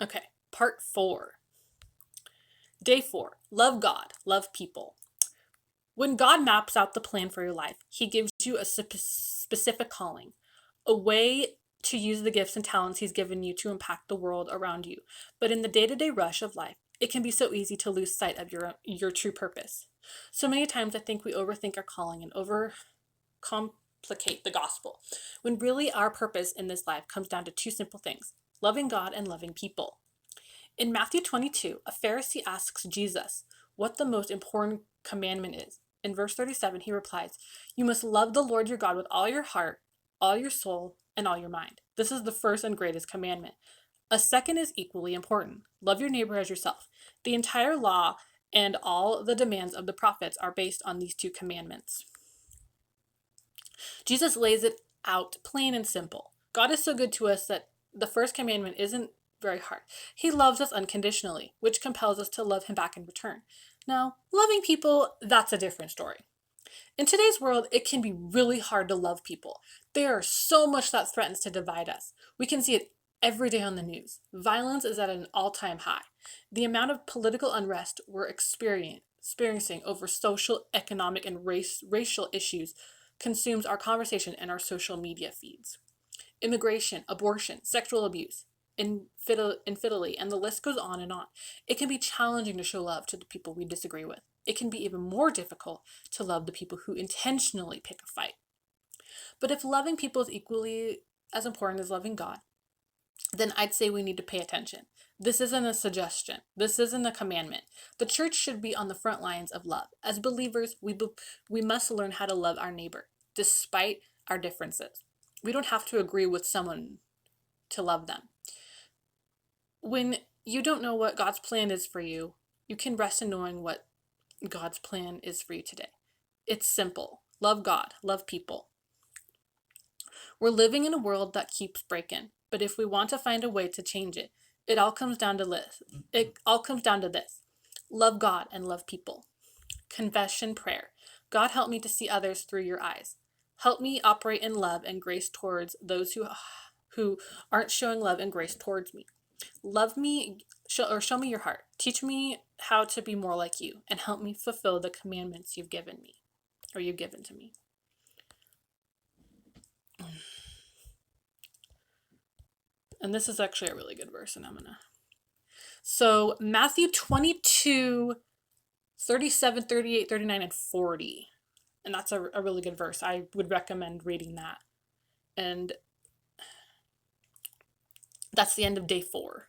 Okay, part 4. Day 4. Love God, love people. When God maps out the plan for your life, He gives you a specific calling, a way to use the gifts and talents He's given you to impact the world around you. But in the day to day rush of life, it can be so easy to lose sight of your true purpose. So many times I think we overthink our calling and overcomplicate the gospel, when really our purpose in this life comes down to two simple things: loving God and loving people. In Matthew 22, a Pharisee asks Jesus what the most important commandment is. In verse 37, he replies, "You must love the Lord your God with all your heart, all your soul, and all your mind. This is the first and greatest commandment. A second is equally important: love your neighbor as yourself." The entire law and all the demands of the prophets are based on these two commandments. Jesus lays it out plain and simple. God is so good to us that the first commandment isn't very hard. He loves us unconditionally, which compels us to love Him back in return. Now, loving people, that's a different story. In today's world, it can be really hard to love people. There is so much that threatens to divide us. We can see it every day on the news. Violence is at an all-time high. The amount of political unrest we're experiencing over social, economic, and racial issues consumes our conversation and our social media feeds. Immigration, abortion, sexual abuse, infidelity, and the list goes on and on. It can be challenging to show love to the people we disagree with. It can be even more difficult to love the people who intentionally pick a fight. But if loving people is equally as important as loving God, then I'd say we need to pay attention. This isn't a suggestion. This isn't a commandment. The church should be on the front lines of love. As believers, we must learn how to love our neighbor, despite our differences. We don't have to agree with someone to love them. When you don't know what God's plan is for you, you can rest in knowing what God's plan is for you today. It's simple. Love God, love people. We're living in a world that keeps breaking, but if we want to find a way to change it, it all comes down to this. Love God and love people. Confession prayer. God, help me to see others through your eyes. Help me operate in love and grace towards those who aren't showing love and grace towards me. Love me, show me your heart. Teach me how to be more like you, and help me fulfill the commandments you've given to me. And this is actually a really good verse, and So Matthew 22, 37, 38, 39, and 40. And that's a really good verse. I would recommend reading that. And that's the end of day 4.